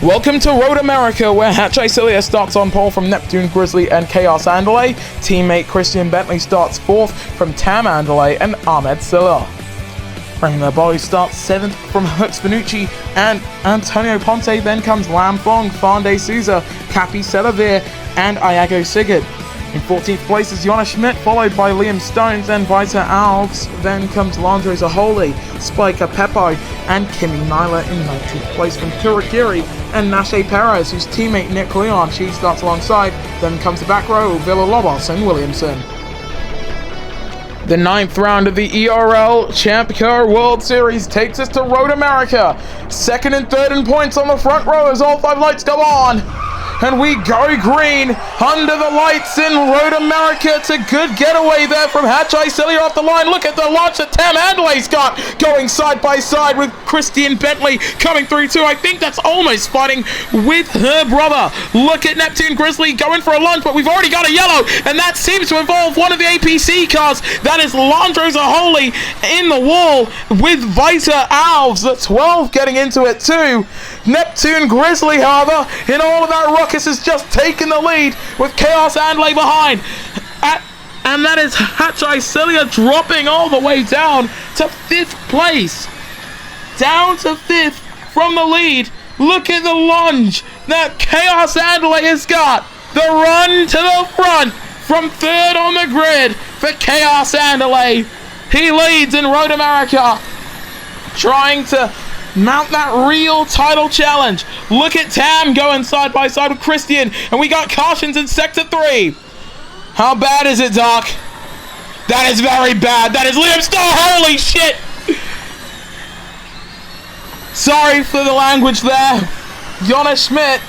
Welcome to Road America, where Hatchai Cilia starts on pole from Neptune Grizzly and Chaos Andalay. Teammate Christian Bentley starts 4th from Tam Andalay and Ahmed Silla. Bringing the body starts 7th from Hux Benucci and Antonio Ponte. Then comes Lam Fong, Fande Souza, Cappy Selavir, and Iago Sigurd. In 14th place is Jonas Schmidt, followed by Liam Stones and Vita Alves. Then comes Landro Zaholi, Spiker Peppo, and Kimi Nyla in 19th place from Kuragiri and Nashe Perez, whose teammate Nick Leon, she starts alongside. Then comes the back row, Villalobos and Williamson. The 9th round of the ERL ChampCar World Series takes us to Road America. 2nd and 3rd in points on the front row as all 5 lights go on. And we go green under the lights in Road America. It's a good getaway there from Hatchai Cilia off the line. Look at the launch that Tam Andalay's got, going side by side with Christian Bentley coming through too. I think that's almost fighting with her brother. Look at Neptune Grizzly going for a lunge, but we've already got a yellow, and that seems to involve one of the APC cars. That is Landro Zaholi in the wall with Vita Alves, the 12 getting into it too. Neptune Grizzly, however, in all of that ruckus, has just taken the lead with Chaos Andalay behind. And that is Hatchai Cilia dropping all the way down to 5th place. Down to 5th from the lead. Look at the lunge that Chaos Andalay has got. The run to the front from 3rd on the grid for Chaos Andalay. He leads in Road America, trying to mount that real title challenge. Look at Tam going side by side with Christian, and we got cautions in Sector 3. How bad is it, Doc? That is very bad. That is Liam Starr. Holy shit! Sorry for the language there. Jonas Schmidt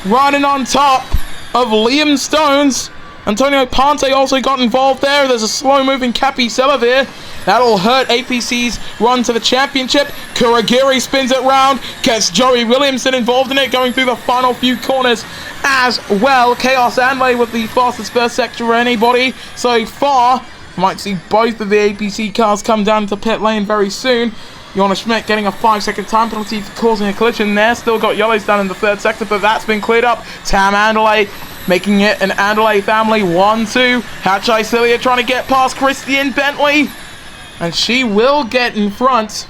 running on top of Liam Stones. Antonio Ponte also got involved there. There's a slow-moving Cappy Selavir. That'll hurt APC's run to the championship. Kuragiri spins it round, gets Joey Williamson involved in it, going through the final few corners as well. Chaos Andalay with the fastest first sector of anybody so far. Might see both of the APC cars come down to pit lane very soon. Jonas Schmidt getting a 5-second time penalty for causing a collision there. Still got yellows down in the 3rd sector, but that's been cleared up. Tam Andalay making it an Andalay family 1-2. Hatchai Cilia trying to get past Christian Bentley, and she will get in front.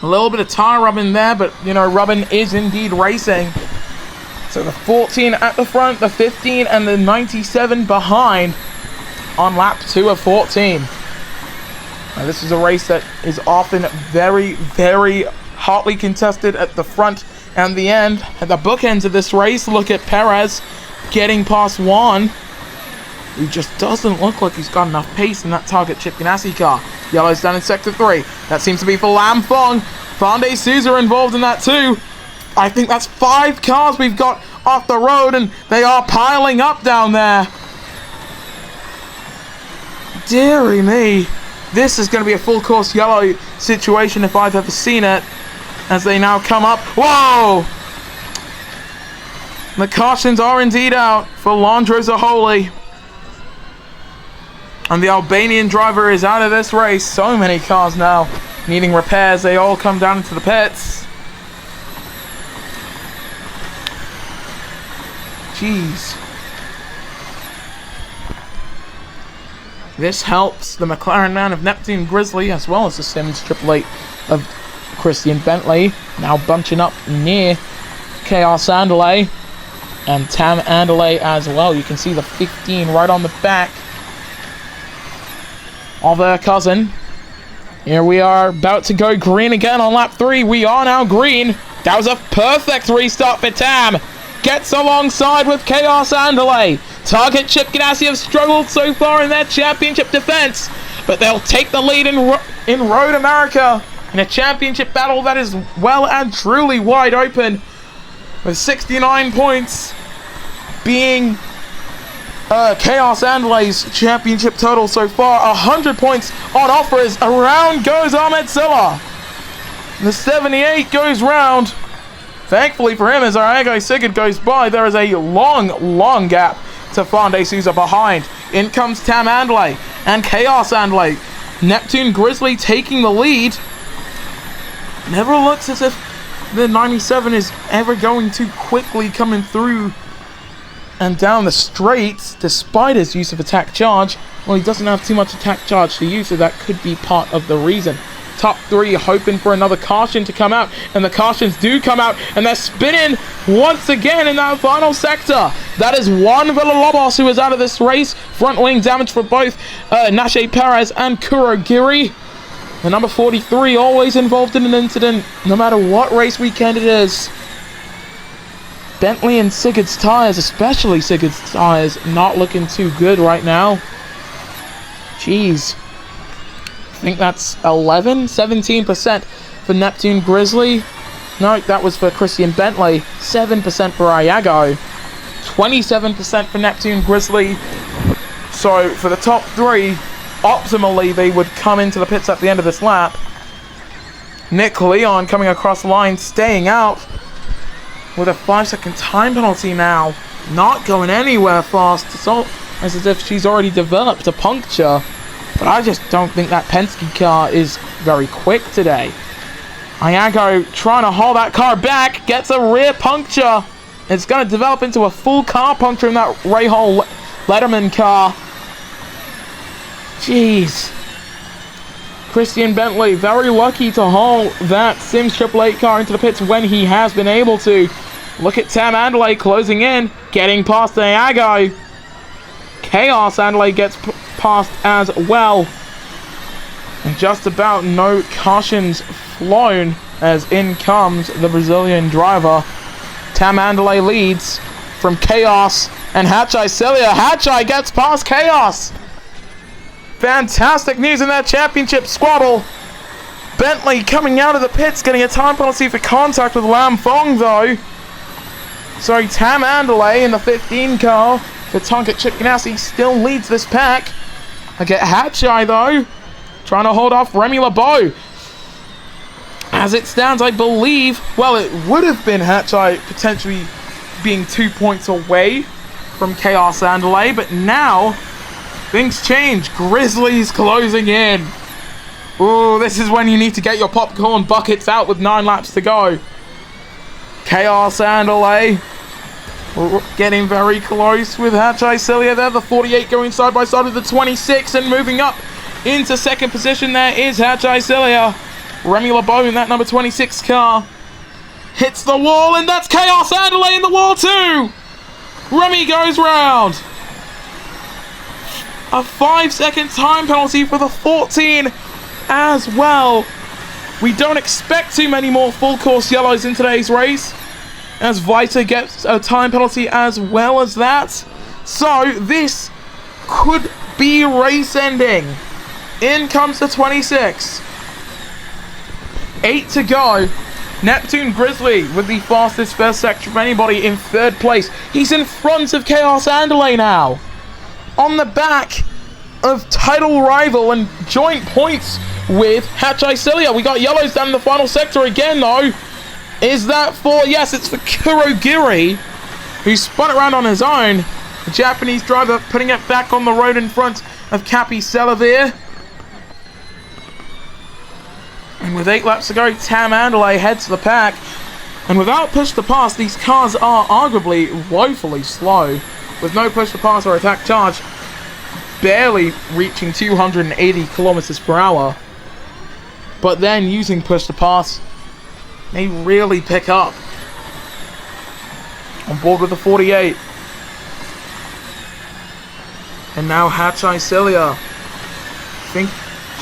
A little bit of tire rubbing there, but you know, rubbing is indeed racing. So the 14 at the front, the 15 and the 97 behind on lap 2 of 14. Now, this is a race that is often very, very hotly contested at the front and the end. At the bookends of this race, look at Perez getting past Juan, who just doesn't look like he's got enough pace in that Target Chip Ganassi car. Yellow's down in Sector 3. That seems to be for Lam Fong. Fande Souza involved in that too. I think that's 5 cars we've got off the road, and they are piling up down there. Dearie me. This is going to be a full course yellow situation if I've ever seen it, as they now come up. Whoa! The cautions are indeed out for Landro Zaholi. And the Albanian driver is out of this race. So many cars now needing repairs. They all come down into the pits. Jeez. This helps the McLaren man of Neptune Grizzly, as well as the Sims 888 of Christian Bentley, now bunching up near Chaos Andalay and Tam Andalay as well. You can see the 15 right on the back of their cousin. Here we are about to go green again on lap 3. We are now green. That was a perfect restart for Tam. Gets alongside with Chaos Andalay. Target Chip Ganassi have struggled so far in their championship defense, but they'll take the lead in Road America in a championship battle that is well and truly wide open, with 69 points being Chaos Andalay's championship total so far. 100 points on offer as around goes Ahmed Silla. The 78 goes round. Thankfully for him, as Iago Sigurd goes by, there is a long gap to Fande Souza behind. In comes Tam Andalay and Chaos Andalay. Neptune Grizzly taking the lead. Never looks as if the 97 is ever going to quickly coming through and down the straight, despite his use of attack charge. Well, he doesn't have too much attack charge to use, so that could be part of the reason. Top 3 hoping for another caution to come out, and the cautions do come out, and they're spinning once again in that final sector. That is one Villalobos who is out of this race. Front wing damage for both Nashe Perez and Kurogiri. The number 43 always involved in an incident, no matter what race weekend it is. Bentley and Sigurd's tires, especially Sigurd's tires, not looking too good right now. Jeez. I think that's 17% for Neptune Grizzly. No, that was for Christian Bentley. 7% for Iago. 27% for Neptune Grizzly. So for the top 3, optimally they would come into the pits at the end of this lap. Nick Leon coming across the line, staying out with a 5-second time penalty now. Not going anywhere fast. It's all as if she's already developed a puncture. But I just don't think that Penske car is very quick today. Iago trying to haul that car back, gets a rear puncture. It's going to develop into a full car puncture in that Rahal Letterman car. Jeez. Christian Bentley very lucky to haul that Sims 888 car into the pits when he has been able to. Look at Tam Andalay closing in, getting past Iago. Chaos Andalay gets past as well. And just about no cautions flown as in comes the Brazilian driver. Tam Andalay leads from Chaos and Hachai Celia. Hachai gets past Chaos. Fantastic news in that championship squabble. Bentley coming out of the pits, getting a time penalty for contact with Lam Fong though. So Tam Andalay in the 15 car for Tonka Chip Ganassi still leads this pack. I get Hachai though, trying to hold off Remy LeBeau. As it stands, I believe, well, it would have been Hachai potentially being 2 points away from Chaos Andalay, but now things change. Grizzlies closing in. Ooh, this is when you need to get your popcorn buckets out with 9 laps to go. Chaos Andalay getting very close with Hachai Celia there. The 48 going side by side with the 26 and moving up into second position. There is Hachai Celia. Remy LeBeau in that number 26 car hits the wall, and that's Chaos Andalay in the wall too. Remy goes round. A 5-second time penalty for the 14 as well. We don't expect too many more full course yellows in today's race, as Vita gets a time penalty as well as that. So this could be race ending. In comes the 26. 8 to go. Neptune Grizzly with the fastest first sector of anybody in third place. He's in front of Chaos Andalay now, on the back of title rival and joint points with Hachai Celia. We got yellows down in the final sector again though. Is that for, yes, it's for Kurogiri, who spun it around on his own. The Japanese driver putting it back on the road in front of Capi Selavir. And with 8 laps to go, Tam Andalay heads to the pack. And without push to pass, these cars are arguably woefully slow. With no push to pass or attack charge, barely reaching 280 kilometers per hour. But then using push to pass, they really pick up. On board with the 48. And now Hachai Celia. I think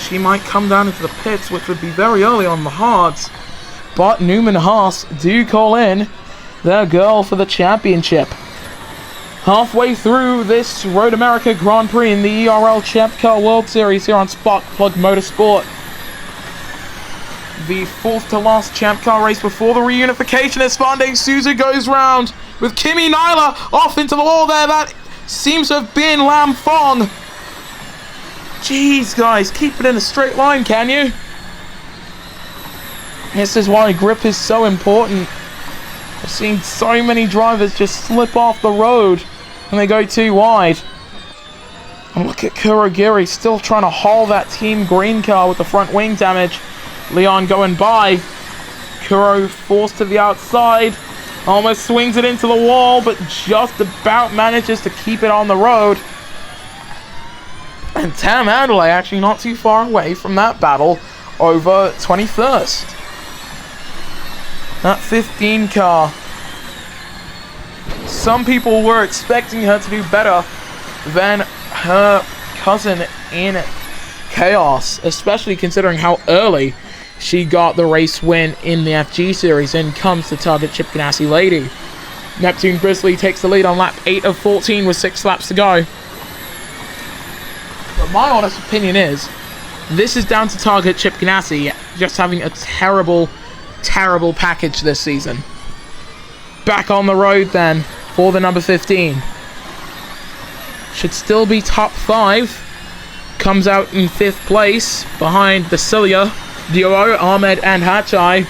she might come down into the pits, which would be very early on the hards. But Newman Haas do call in their girl for the championship. Halfway through this Road America Grand Prix in the ERL ChampCar World Series here on Spark Plug Motorsport. The 4th to last ChampCar race before the reunification as Fande Souza goes round with Kimi Nyla off into the wall there. That seems to have been Lam Fong. Jeez, guys, keep it in a straight line, can you? This is why grip is so important. I've seen so many drivers just slip off the road when they go too wide. And look at Kurogiri still trying to haul that Team Green car with the front wing damage. Leon going by. Kuro forced to the outside. Almost swings it into the wall, but just about manages to keep it on the road. And Tam Adelaide actually not too far away from that battle over 21st. That 15 car. Some people were expecting her to do better than her cousin in Chaos, especially considering how early she got the race win in the FG series. In comes the target Chip Ganassi lady. Neptune Grizzly takes the lead on lap 8 of 14 with 6 laps to go. But my honest opinion is, this is down to target Chip Ganassi just having a terrible, terrible package this season. Back on the road then for the number 15. Should still be top 5. Comes out in 5th place behind the Cilia duo, Ahmed and Hachai.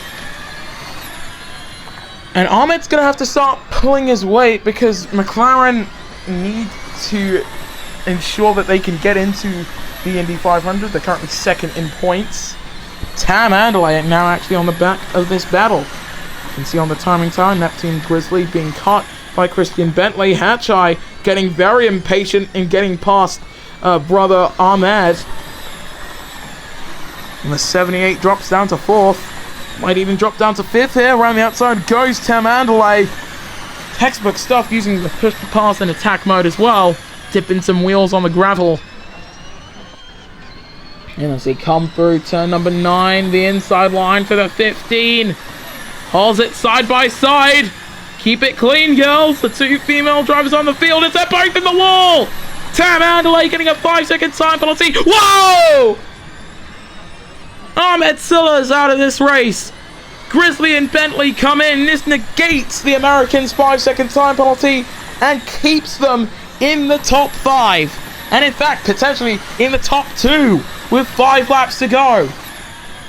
And Ahmed's going to have to start pulling his weight because McLaren need to ensure that they can get into the Indy 500. They're currently 2nd in points. Tam Adelaide now actually on the back of this battle. You can see on the timing tower, Neptune Grizzly being caught by Christian Bentley. Hachai getting very impatient in getting past brother Ahmed. And the 78 drops down to 4th. Might even drop down to 5th here. Around the outside goes Tam Adelaide. Textbook stuff using the push to pass and attack mode as well. Dipping some wheels on the gravel. And as they come through turn number 9, the inside line for the 15. Hauls it side by side. Keep it clean, girls. The 2 female drivers on the field. It's they're both in the wall. Tam Adelaide getting a 5-second time penalty. Whoa! Ahmed Silla's out of this race. Grizzly and Bentley come in. This negates the Americans' 5-second time penalty and keeps them in the top 5. And in fact, potentially in the top 2 with 5 laps to go.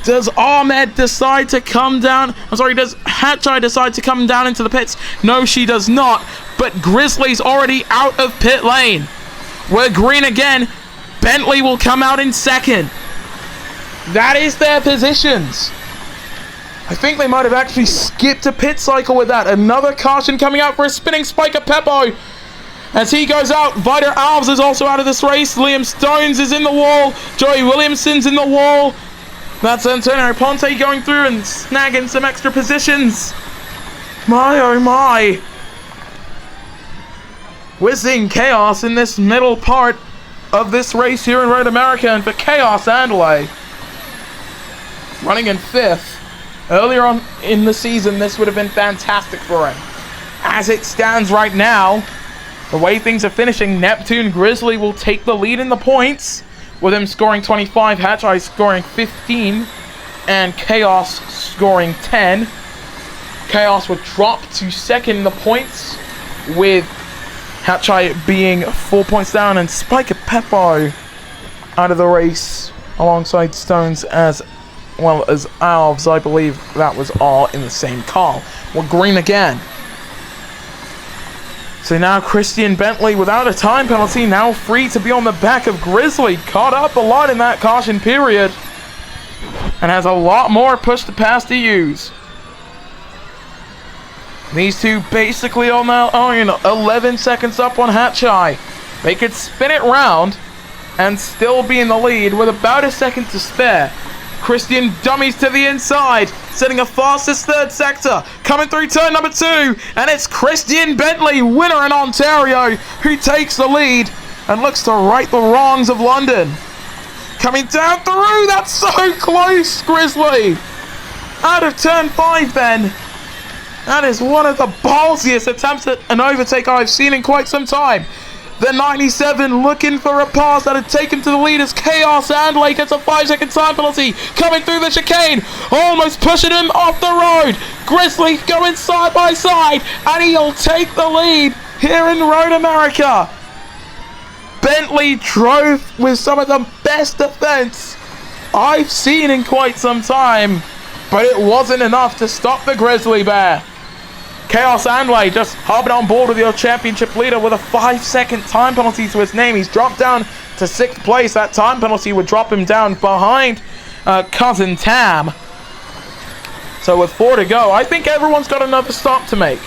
Does Ahmed decide to come down? I'm sorry, does Hachai decide to come down into the pits? No, she does not. But Grizzly's already out of pit lane. We're green again. Bentley will come out in 2nd. That is their positions. I think they might have actually skipped a pit cycle with that. Another caution coming out for a spinning Spiker Peppo. As he goes out, Vider Alves is also out of this race. Liam Stones is in the wall. Joey Williamson's in the wall. That's Antonio Ponte going through and snagging some extra positions. My oh my. We're seeing chaos in this middle part of this race here in Road America. And for Chaos Andalay, running in 5th. Earlier on in the season, this would have been fantastic for him. As it stands right now, the way things are finishing, Neptune Grizzly will take the lead in the points, with him scoring 25, Hachai scoring 15, and Chaos scoring 10. Chaos would drop to 2nd in the points, with Hachai being 4 points down, and Spiker Peppo out of the race alongside Stones as well as Alves. I believe that was all in the same car. We're green again. So now Christian Bentley, without a time penalty, now free to be on the back of Grizzly. Caught up a lot in that caution period. And has a lot more push to pass to use. These two basically on their own. 11 seconds up on Hachai. They could spin it round and still be in the lead with about a second to spare. Christian dummies to the inside, setting a fastest 3rd sector, coming through turn number 2, and it's Christian Bentley, winner in Ontario, who takes the lead and looks to right the wrongs of London. Coming down through, that's so close, Grizzly. Out of turn 5 then. That is one of the ballsiest attempts at an overtake I've seen in quite some time. The 97 looking for a pass that had taken to the lead as Chaos Andley gets a 5-second time penalty. Coming through the chicane, almost pushing him off the road. Grizzly going side by side, and he'll take the lead here in Road America. Bentley drove with some of the best defense I've seen in quite some time, but it wasn't enough to stop the Grizzly Bear. Chaos Andley just hopping on board with your championship leader with a 5-second time penalty to his name. He's dropped down to 6th place. That time penalty would drop him down behind cousin Tam. So with 4 to go, I think everyone's got another stop to make.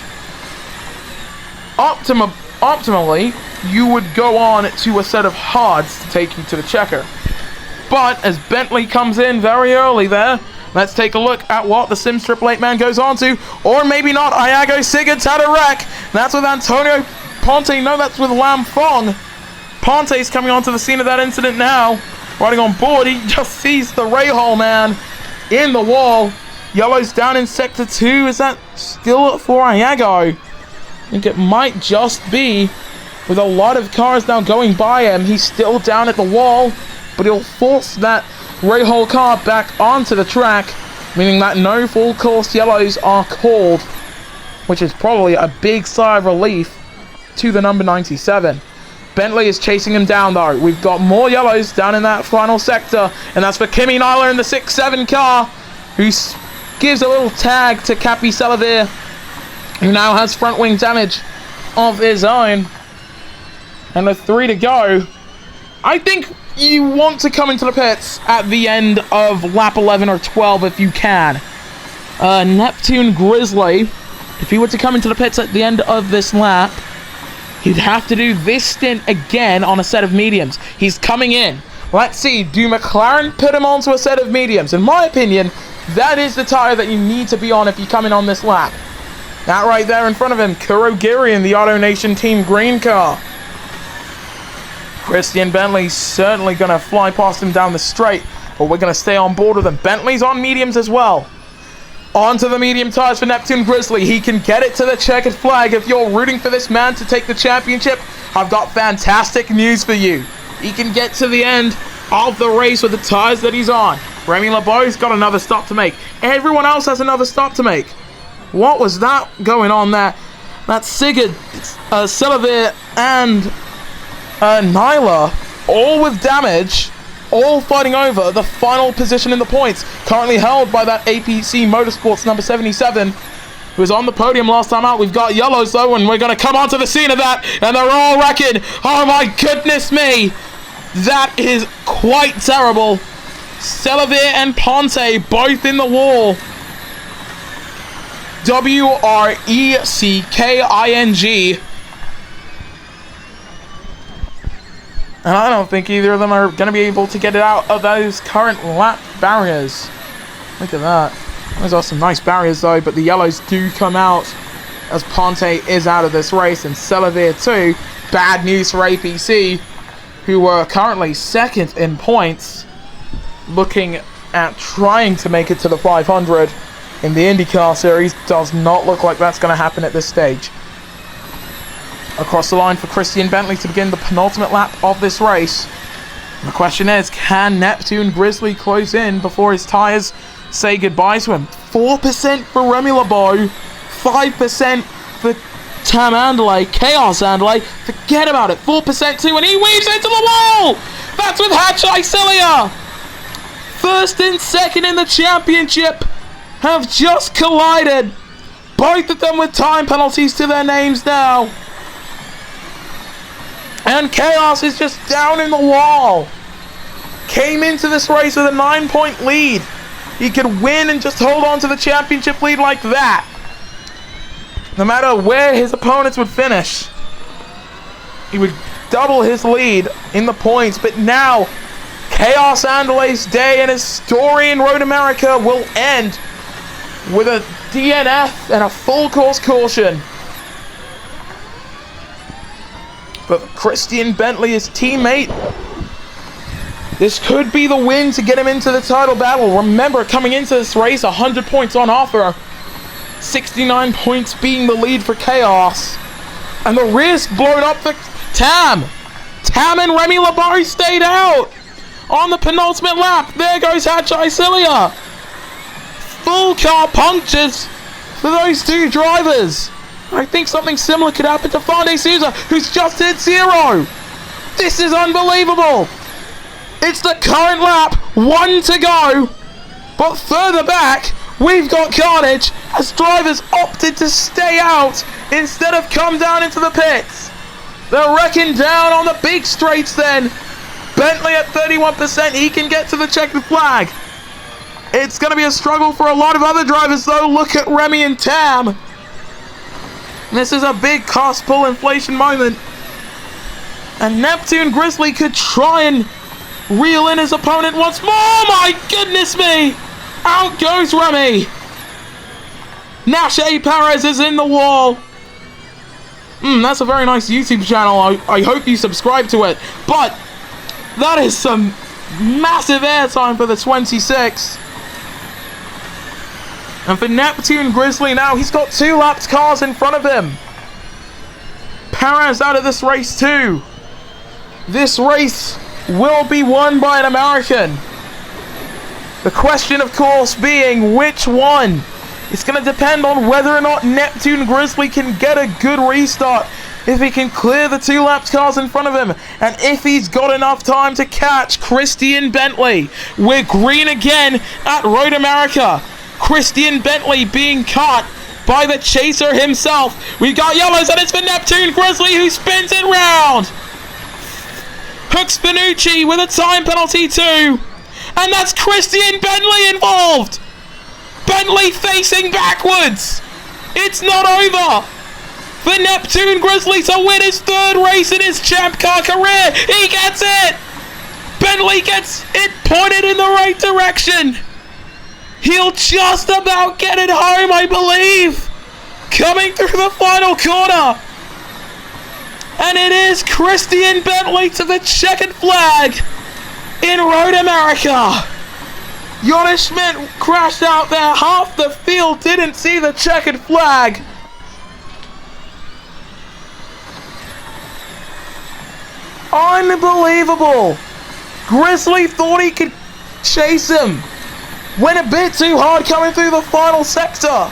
Optimally, you would go on to a set of hards to take you to the checker. But as Bentley comes in very early there, let's take a look at what the Sims Triple 8 man goes on to. Or maybe not. Iago Sigurd's had a wreck. That's with Antonio Ponte. No, that's with Lam Fong. Ponte's coming onto the scene of that incident now. Riding on board, he just sees the Rahal man in the wall. Yellow's down in Sector 2. Is that still for Iago? I think it might just be. With a lot of cars now going by him, he's still down at the wall. But he'll force that Rahal car back onto the track, meaning that no full course yellows are called, which is probably a big sigh of relief to the number 97. Bentley is chasing him down though. We've got more yellows down in that final sector, and that's for Kimi Nyla in the 6-7 car, who gives a little tag to Cappy Selavir, who now has front wing damage of his own. And with 3 to go, I think you want to come into the pits at the end of lap 11 or 12 if you can. Neptune Grizzly, if he were to come into the pits at the end of this lap, he'd have to do this stint again on a set of mediums. He's coming in. Let's see, do McLaren put him onto a set of mediums? In my opinion, that is the tire that you need to be on if you come in on this lap. That right there in front of him, Kurogiri in the Auto Nation Team Green car. Christian Bentley's certainly going to fly past him down the straight, but we're going to stay on board with him. Bentley's on mediums as well. Onto the medium tires for Neptune Grizzly. He can get it to the checkered flag. If you're rooting for this man to take the championship, I've got fantastic news for you. He can get to the end of the race with the tires that he's on. Remy LeBeau's got another stop to make. Everyone else has another stop to make. What was that going on there? That's Sigurd, Selavir, and Nyla, all with damage, all fighting over the final position in the points, currently held by that APC Motorsports number 77, who was on the podium last time out. We've got yellows though, and we're going to come onto the scene of that, and they're all wrecking. Oh my goodness me, that is quite terrible. Selavir and Ponte both in the wall. WRECKING. And I don't think either of them are going to be able to get it out of those current lap barriers. Look at that. Those are some nice barriers though, but the yellows do come out as Ponte is out of this race, and Selavir too. Bad news for APC, who were currently second in points, looking at trying to make it to the 500 in the IndyCar series. Does not look like that's going to happen at this stage. Across the line for Christian Bentley to begin the penultimate lap of this race. And the question is, can Neptune Grizzly close in before his tyres say goodbye to him? 4% for Remy LeBeau, 5% for Tam Andalay, Chaos Andalay. Forget about it, 4% too, and he weaves into the wall! That's with Hatch Isilia! First and second in the championship have just collided. Both of them with time penalties to their names now. And Chaos is just down in the wall. Came into this race with a 9-point lead. He could win and just hold on to the championship lead like that. No matter where his opponents would finish, he would double his lead in the points. But now, Chaos Andalay's day and his story in Road America will end with a DNF and a full course caution. But Christian Bentley, his teammate, this could be the win to get him into the title battle. Remember, coming into this race, 100 points on offer. 69 points being the lead for Chaos. And the risk blown up for Tam. Tam and Remy LeBeau stayed out on the penultimate lap. There goes Hatch Isilia. Full car punctures for those two drivers. I think something similar could happen to Fande Souza, who's just hit 0. This is unbelievable. It's the current lap, 1 to go. But further back, we've got carnage as drivers opted to stay out instead of come down into the pits. They're wrecking down on the big straights then. Bentley at 31%, he can get to the checkered flag. It's going to be a struggle for a lot of other drivers, though. Look at Remy and Tam. This is a big cost pull inflation moment. And Neptune Grizzly could try and reel in his opponent once more. Oh my goodness me! Out goes Remy. Nash A. Perez is in the wall. That's a very nice YouTube channel. I hope you subscribe to it. But that is some massive airtime for the 26. And for Neptune Grizzly now, he's got 2 lapped cars in front of him. Perez out of this race too. This race will be won by an American. The question, of course, being which one? It's going to depend on whether or not Neptune Grizzly can get a good restart. If he can clear the 2 lapped cars in front of him. And if he's got enough time to catch Christian Bentley. We're green again at Road America. Christian Bentley being caught by the chaser himself. We've got yellows, and it's for Neptune Grizzly, who spins it round. Hooks Finucci with a time penalty too. And that's Christian Bentley involved. Bentley facing backwards. It's not over. For Neptune Grizzly to win his 3rd race in his ChampCar career. He gets it. Bentley gets it pointed in the right direction. He'll just about get it home, I believe. Coming through the final corner. And it is Christian Bentley to the checkered flag in Road America. Jonas Schmidt crashed out there. Half the field didn't see the checkered flag. Unbelievable. Grizzly thought he could chase him. Went a bit too hard coming through the final sector.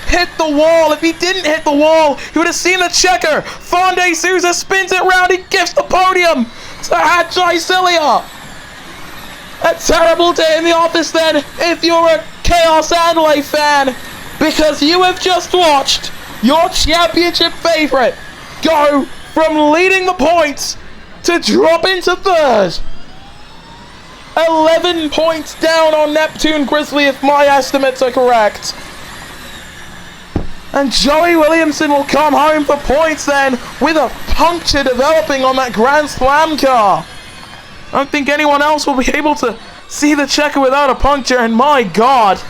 Hit the wall. If he didn't hit the wall, he would have seen the checker. Fonde Souza spins it round. He gives the podium to Hachai Cilia. A terrible day in the office then, if you're a Chaos Andale fan, because you have just watched your championship favorite go from leading the points to drop into 3rd. 11 points down on Neptune Grizzly, if my estimates are correct. And Joey Williamson will come home for points then, with a puncture developing on that Grand Slam car. I don't think anyone else will be able to see the checker without a puncture, and my God,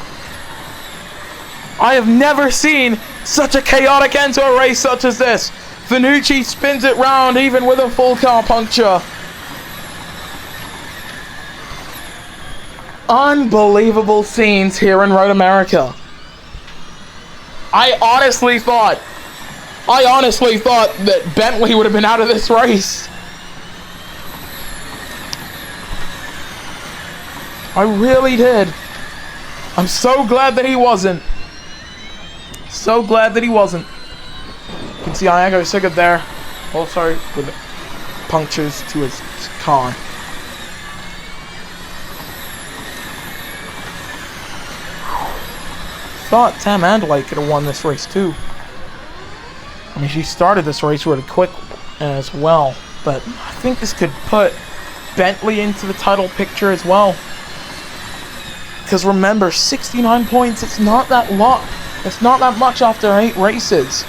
I have never seen such a chaotic end to a race such as this. Finucci spins it round even with a full car puncture. Unbelievable scenes here in Road America. I honestly thought that Bentley would have been out of this race. I really did. I'm so glad that he wasn't. So glad that he wasn't. You can see Iago Sigurd there, also with punctures to his car. Thought Tam Andale could have won this race too. I mean, she started this race really quick as well, but I think this could put Bentley into the title picture as well. Because remember, 69 points, it's not that lot. It's not that much after 8 races.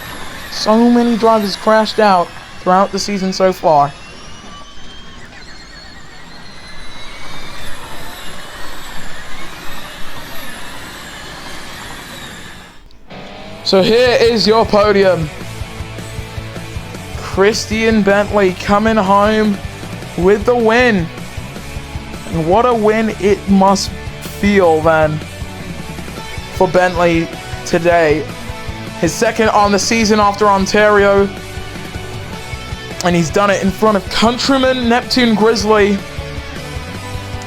So many drivers crashed out throughout the season so far. So here is your podium. Christian Bentley coming home with the win. And what a win it must feel then for Bentley today. His 2nd on the season after Ontario. And he's done it in front of countryman Neptune Grizzly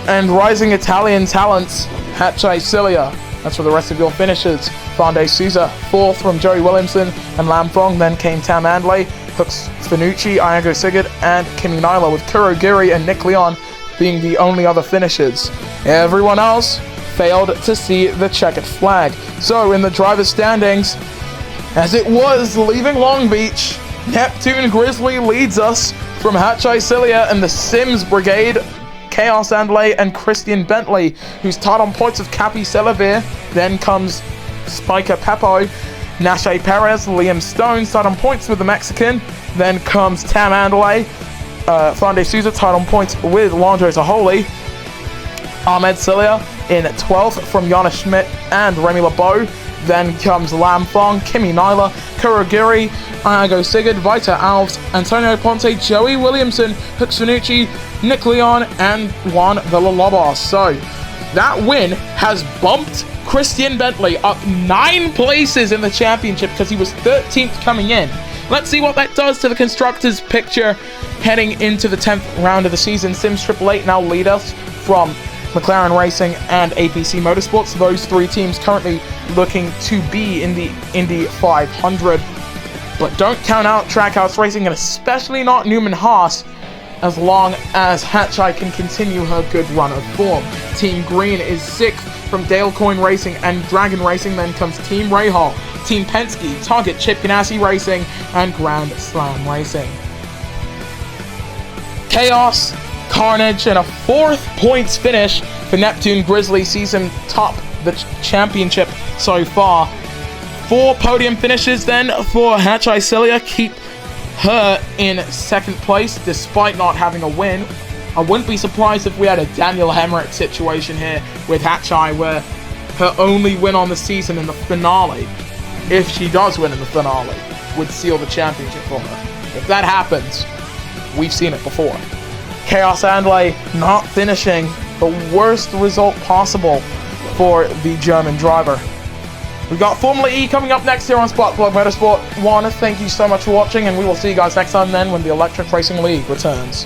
and rising Italian talents Hachai Cilia. That's for the rest of your finishes. Fonde Souza, 4th from Joey Williamson and Lam Fong. Then came Tam Andale, Hooks Finucci, Iago Sigurd, and Kimi Naila, with Kurogiri and Nick Leon being the only other finishers. Everyone else failed to see the checkered flag. So in the driver's standings, as it was leaving Long Beach, Neptune Grizzly leads us from Hachai Cilia and the Sims Brigade Chaos Andale and Christian Bentley, who's tied on points with Cappy Selavir. Then comes Spiker Pepo, Nashe Perez, Liam Stone, tied on points with the Mexican. Then comes Tam Andale, Fernande Souza, tied on points with Landro Zaholi. Ahmed Cilia in 12th from Yana Schmidt and Remy LeBeau. Then comes Lam Fong, Kimi Naila, Kurogiri, Iago Sigurd, Vita Alves, Antonio Ponte, Joey Williamson, Hux Finucci, Nick Leon, and Juan Villalobos. So that win has bumped Christian Bentley up 9 places in the championship because he was 13th coming in. Let's see what that does to the Constructors picture heading into the 10th round of the season. Sims Triple 8 now lead us from McLaren Racing and APC Motorsports. Those 3 teams currently looking to be in the Indy 500. But don't count out Trackhouse Racing, and especially not Newman Haas, as long as Hatchai can continue her good run of form. Team Green is 6th from Dale Coyne Racing and Dragon Racing. Then comes Team Rahal, Team Penske, Target Chip Ganassi Racing, and Grand Slam Racing. Chaos, Carnage, and a 4th points finish for Neptune Grizzly season top the championship so far. 4 podium finishes then for Hatchai Cilia keep her in 2nd place despite not having a win. I wouldn't be surprised if we had a Daniel Hemrick situation here with Hatchai, where her only win on the season in the finale, if she does win in the finale, would seal the championship for her. If that happens, we've seen it before. Chaos Andale not finishing, the worst result possible for the German driver. We've got Formula E coming up next here on Sparkplug Motorsport 1. Thank you so much for watching, and we will see you guys next time then when the Electric Racing League returns.